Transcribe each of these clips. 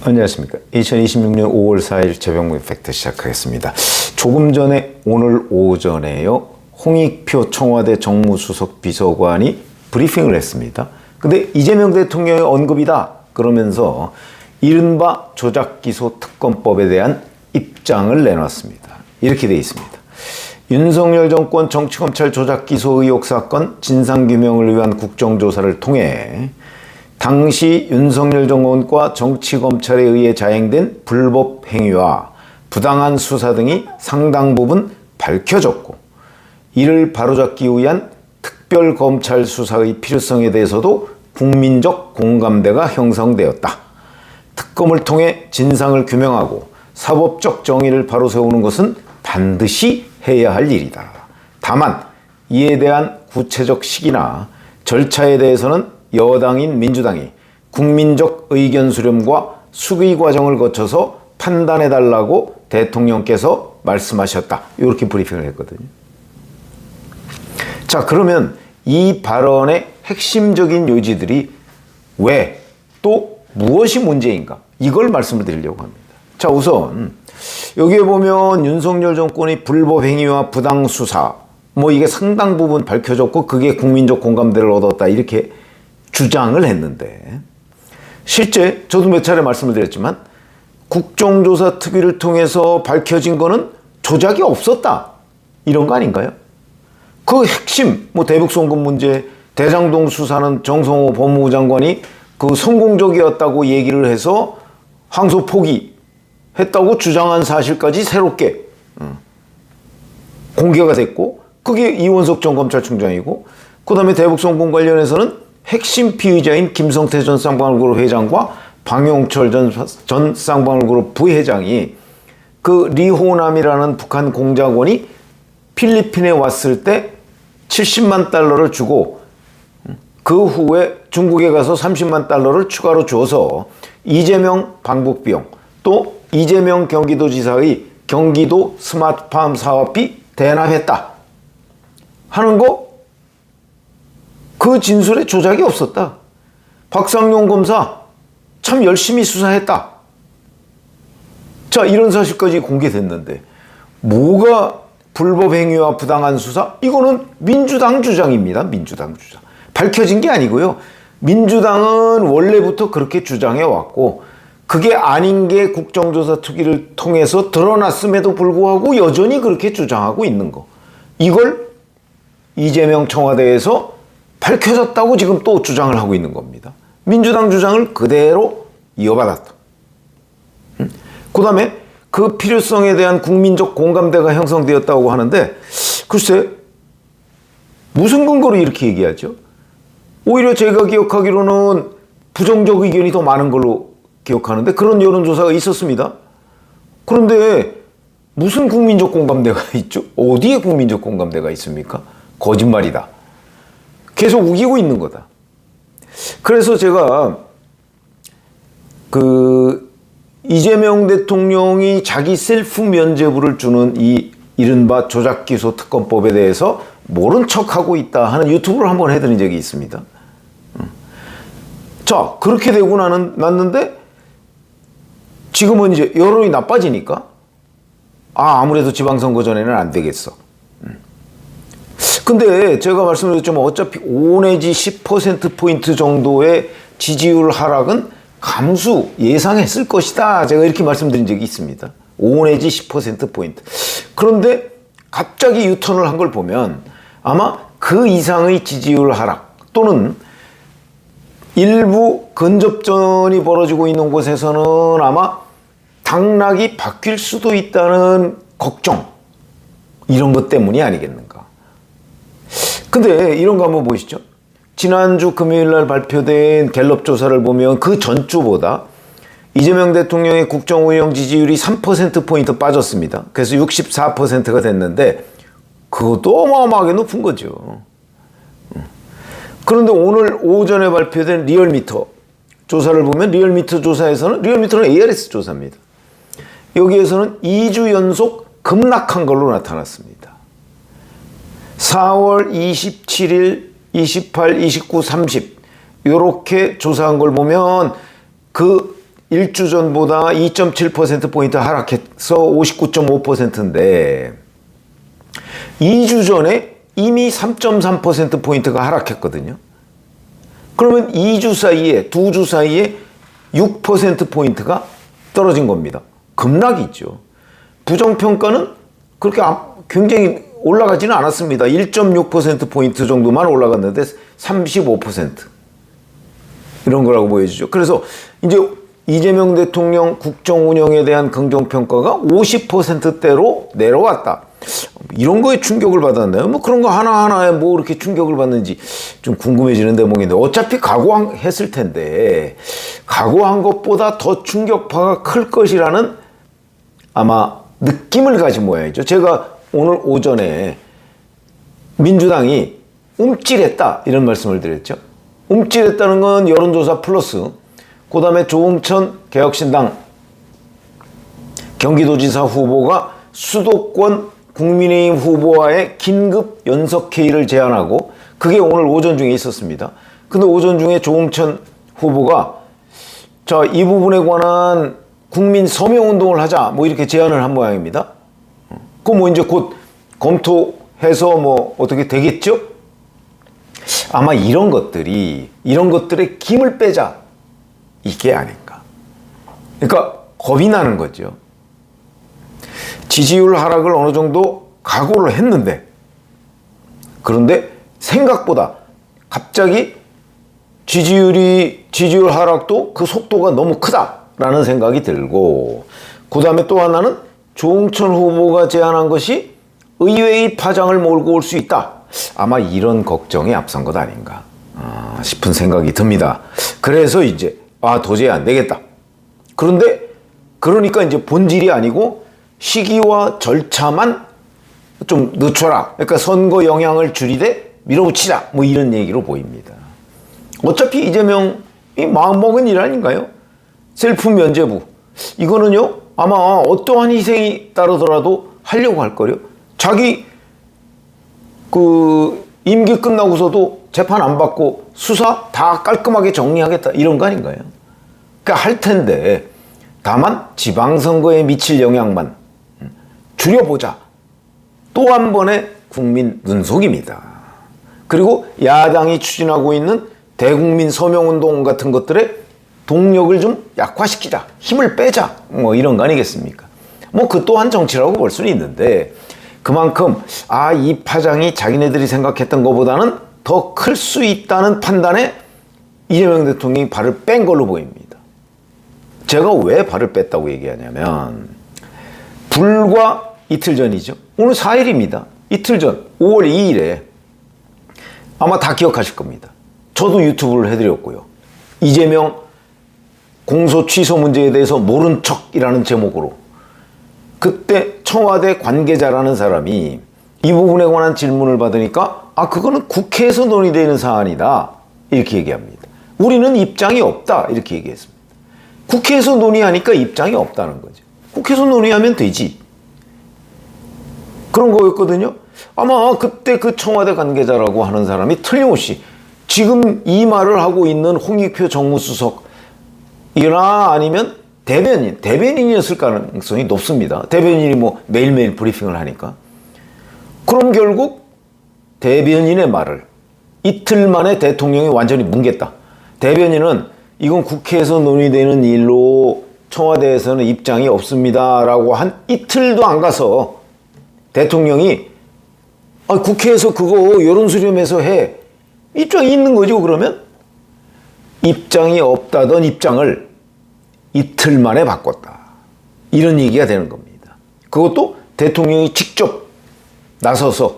안녕하십니까. 2026년 5월 4일 최병무의 팩트 시작하겠습니다. 조금 전에 오늘 오전에요. 홍익표 청와대 정무수석 비서관이 브리핑을 했습니다. 근데 이재명 대통령의 언급이다 그러면서 이른바 조작기소 특검법에 대한 입장을 내놨습니다. 이렇게 돼 있습니다. 윤석열 정권 정치검찰 조작기소 의혹 사건 진상규명을 위한 국정조사를 통해 당시 윤석열 정권과 정치검찰에 의해 자행된 불법 행위와 부당한 수사 등이 상당 부분 밝혀졌고, 이를 바로잡기 위한 특별검찰 수사의 필요성에 대해서도 국민적 공감대가 형성되었다. 특검을 통해 진상을 규명하고 사법적 정의를 바로 세우는 것은 반드시 해야 할 일이다. 다만 이에 대한 구체적 시기나 절차에 대해서는 여당인 민주당이 국민적 의견 수렴과 수기 과정을 거쳐서 판단해달라고 대통령께서 말씀하셨다. 이렇게 브리핑을 했거든요. 자, 그러면 이 발언의 핵심적인 요지들이 왜, 또 무엇이 문제인가? 이걸 말씀을 드리려고 합니다. 자, 우선 여기에 보면 윤석열 정권의 불법 행위와 부당 수사, 이게 상당 부분 밝혀졌고 그게 국민적 공감대를 얻었다. 이렇게 주장을 했는데, 실제 저도 몇 차례 말씀을 드렸지만 국정조사 특위를 통해서 밝혀진 거는 조작이 없었다. 이런 거 아닌가요? 그 핵심, 대북송금 문제, 대장동 수사는 정성호 법무부 장관이 그 성공적이었다고 얘기를 해서 항소 포기했다고 주장한 사실까지 새롭게 공개가 됐고, 그게 이원석 전 검찰총장이고, 그 다음에 대북송금 관련해서는 핵심 피의자인 김성태 전 쌍방울그룹 회장과 방용철 전 쌍방울그룹 부회장이 그 리호남이라는 북한 공작원이 필리핀에 왔을 때 70만 달러를 주고 그 후에 중국에 가서 30만 달러를 추가로 줘서 이재명 방북 비용, 또 이재명 경기도지사의 경기도 스마트팜 사업비 대납했다 하는 거, 그 진술에 조작이 없었다. 박상용 검사 참 열심히 수사했다. 자, 이런 사실까지 공개됐는데 뭐가 불법 행위와 부당한 수사? 이거는 민주당 주장입니다. 민주당 주장. 밝혀진 게 아니고요. 민주당은 원래부터 그렇게 주장해 왔고, 그게 아닌 게 국정조사 특위를 통해서 드러났음에도 불구하고 여전히 그렇게 주장하고 있는 거. 이걸 이재명 청와대에서 밝혀졌다고 지금 또 주장을 하고 있는 겁니다. 민주당 주장을 그대로 이어받았다. 그 다음에 그 필요성에 대한 국민적 공감대가 형성되었다고 하는데, 글쎄 무슨 근거로 이렇게 얘기하죠? 오히려 제가 기억하기로는 부정적 의견이 더 많은 걸로 기억하는데, 그런 여론조사가 있었습니다. 그런데 무슨 국민적 공감대가 있죠? 어디에 국민적 공감대가 있습니까? 거짓말이다. 계속 우기고 있는 거다. 그래서 제가 이재명 대통령이 자기 셀프 면죄부를 주는 이 이른바 조작기소 특검법에 대해서 모른 척하고 있다 하는 유튜브를 한번 해드린 적이 있습니다. 자, 그렇게 되고 났는데 지금은 이제 여론이 나빠지니까 아무래도 지방선거 전에는 안 되겠어. 근데 제가 말씀드렸지만 어차피 5 내지 10%포인트 정도의 지지율 하락은 감수 예상했을 것이다. 제가 이렇게 말씀드린 적이 있습니다. 5 내지 10%포인트. 그런데 갑자기 유턴을 한 걸 보면 아마 그 이상의 지지율 하락, 또는 일부 근접전이 벌어지고 있는 곳에서는 아마 당락이 바뀔 수도 있다는 걱정, 이런 것 때문이 아니겠는가. 근데 이런 거 한번 보시죠. 지난주 금요일 날 발표된 갤럽 조사를 보면 그 전주보다 이재명 대통령의 국정운영 지지율이 3%포인트 빠졌습니다. 그래서 64%가 됐는데 그것도 어마어마하게 높은 거죠. 그런데 오늘 오전에 발표된 리얼미터 조사를 보면, 리얼미터는 ARS 조사입니다. 여기에서는 2주 연속 급락한 걸로 나타났습니다. 4월 27일, 28, 29, 30 이렇게 조사한 걸 보면 그 1주 전보다 2.7%포인트 하락해서 59.5%인데 2주 전에 이미 3.3%포인트가 하락했거든요. 그러면 2주 사이에, 2주 사이에 6%포인트가 떨어진 겁니다. 급락이죠. 부정평가는 그렇게 굉장히 올라가지는 않았습니다. 1.6%포인트 정도만 올라갔는데 35% 이런 거라고 보여지죠. 그래서 이제 이재명 대통령 국정 운영에 대한 긍정평가가 50%대로 내려왔다. 이런 거에 충격을 받았나요? 뭐 그런 거 하나하나에 뭐 이렇게 충격을 받는지 좀 궁금해지는 대목인데 어차피 각오했을 텐데 각오한 것보다 더 충격파가 클 것이라는 아마 느낌을 가진 모양이죠. 제가 오늘 오전에 민주당이 움찔했다 이런 말씀을 드렸죠. 움찔했다는 건 여론조사 플러스 그 다음에 조응천 개혁신당 경기도지사 후보가 수도권 국민의힘 후보와의 긴급 연석회의를 제안하고 그게 오늘 오전 중에 있었습니다. 근데 오전 중에 조응천 후보가 자, 이 부분에 관한 국민 서명운동을 하자 뭐 이렇게 제안을 한 모양입니다. 그럼 뭐 이제 곧 검토해서 뭐 어떻게 되겠죠? 아마 이런 것들의 김을 빼자 이게 아닌가. 그러니까 겁이 나는 거죠. 지지율 하락을 어느 정도 각오를 했는데 그런데 생각보다 갑자기 지지율 하락도 그 속도가 너무 크다라는 생각이 들고 그 다음에 또 하나는 조응천 후보가 제안한 것이 의외의 파장을 몰고 올 수 있다. 아마 이런 걱정이 앞선 것 아닌가 싶은 생각이 듭니다. 그래서 이제 도저히 안 되겠다. 그러니까 이제 본질이 아니고 시기와 절차만 좀 늦춰라. 그러니까 선거 영향을 줄이되 밀어붙이자. 뭐 이런 얘기로 보입니다. 어차피 이재명이 마음먹은 일 아닌가요? 셀프 면죄부. 이거는요, 아마 어떠한 희생이 따르더라도 하려고 할 거요. 자기 임기 끝나고서도 재판 안 받고 수사 다 깔끔하게 정리하겠다. 이런 거 아닌가요? 그러니까 할 텐데 다만 지방선거에 미칠 영향만 줄여보자. 또 한 번의 국민 눈속임이다. 그리고 야당이 추진하고 있는 대국민 서명운동 같은 것들의 동력을 좀 약화시키자. 힘을 빼자. 뭐 이런 거 아니겠습니까? 뭐 그 또한 정치라고 볼 수는 있는데 그만큼 이 파장이 자기네들이 생각했던 것보다는 더 클 수 있다는 판단에 이재명 대통령이 발을 뺀 걸로 보입니다. 제가 왜 발을 뺐다고 얘기하냐면 불과 이틀 전이죠. 오늘 4일입니다. 이틀 전 5월 2일에 아마 다 기억하실 겁니다. 저도 유튜브를 해드렸고요. 이재명 공소 취소 문제에 대해서 모른 척이라는 제목으로 그때 청와대 관계자라는 사람이 이 부분에 관한 질문을 받으니까 그거는 국회에서 논의되는 사안이다 이렇게 얘기합니다. 우리는 입장이 없다 이렇게 얘기했습니다. 국회에서 논의하니까 입장이 없다는 거죠. 국회에서 논의하면 되지. 그런 거였거든요. 아마 그때 그 청와대 관계자라고 하는 사람이 틀림없이 지금 이 말을 하고 있는 홍익표 정무수석이나 아니면 대변인이었을 가능성이 높습니다. 대변인이 뭐 매일매일 브리핑을 하니까. 그럼 결국 대변인의 말을 이틀 만에 대통령이 완전히 뭉갰다. 대변인은 이건 국회에서 논의되는 일로 청와대에서는 입장이 없습니다라고 한 이틀도 안 가서 대통령이 국회에서 그거 여론 수렴해서 해. 입장이 있는 거죠. 그러면 입장이 없다던 입장을 이틀 만에 바꿨다. 이런 얘기가 되는 겁니다. 그것도 대통령이 직접 나서서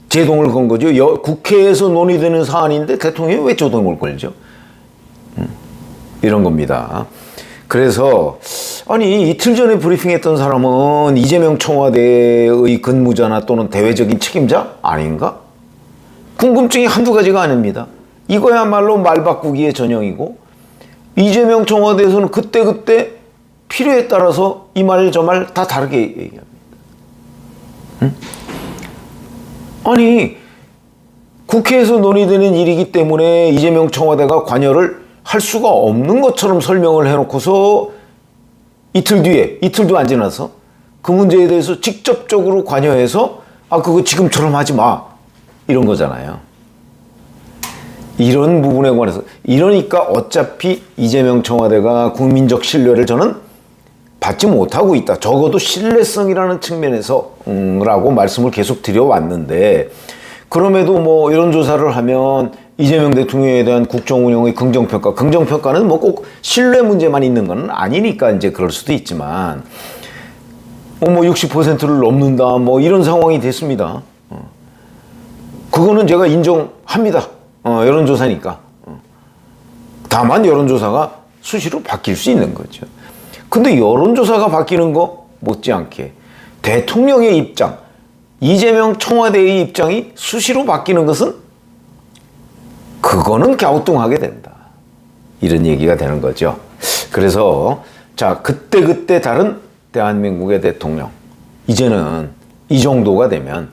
제동을 건 거죠. 국회에서 논의되는 사안인데 대통령이 왜 제동을 걸죠? 이런 겁니다. 그래서 이틀 전에 브리핑했던 사람은 이재명 청와대의 근무자나 또는 대외적인 책임자 아닌가? 궁금증이 한두 가지가 아닙니다. 이거야말로 말 바꾸기의 전형이고 이재명 청와대에서는 그때그때 필요에 따라서 이 말 저 말 다 다르게 얘기합니다. 국회에서 논의되는 일이기 때문에 이재명 청와대가 관여를 할 수가 없는 것처럼 설명을 해놓고서 이틀 뒤에, 이틀도 안 지나서 그 문제에 대해서 직접적으로 관여해서 그거 지금처럼 하지 마. 이런 거잖아요. 이런 부분에 관해서. 이러니까 어차피 이재명 청와대가 국민적 신뢰를 저는 받지 못하고 있다. 적어도 신뢰성이라는 측면에서 라고 말씀을 계속 드려왔는데, 그럼에도 뭐 여론조사를 하면 이재명 대통령에 대한 국정운영의 긍정평가는 뭐 꼭 신뢰 문제만 있는 건 아니니까 이제 그럴 수도 있지만, 뭐 60%를 넘는다, 뭐 이런 상황이 됐습니다. 그거는 제가 인정합니다. 여론조사니까. 다만 여론조사가 수시로 바뀔 수 있는 거죠. 근데 여론조사가 바뀌는 거 못지않게 대통령의 입장, 이재명 청와대의 입장이 수시로 바뀌는 것은 그거는 갸우뚱하게 된다. 이런 얘기가 되는 거죠. 그래서 자, 그때 다른 대한민국의 대통령, 이제는 이 정도가 되면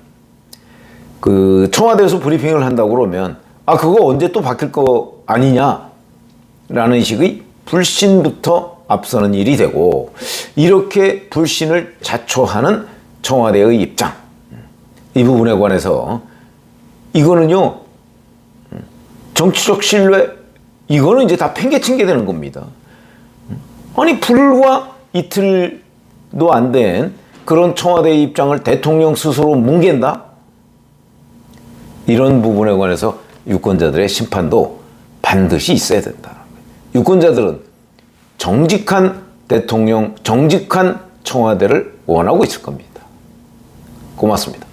그 청와대에서 브리핑을 한다고 그러면 그거 언제 또 바뀔 거 아니냐라는 식의 불신부터 앞서는 일이 되고, 이렇게 불신을 자초하는 청와대의 입장, 이 부분에 관해서 이거는요, 정치적 신뢰, 이거는 이제 다 팽개친 게 되는 겁니다. 아니, 불과 이틀도 안 된 그런 청와대의 입장을 대통령 스스로 뭉갠다? 이런 부분에 관해서 유권자들의 심판도 반드시 있어야 된다. 유권자들은 정직한 대통령, 정직한 청와대를 원하고 있을 겁니다. 고맙습니다.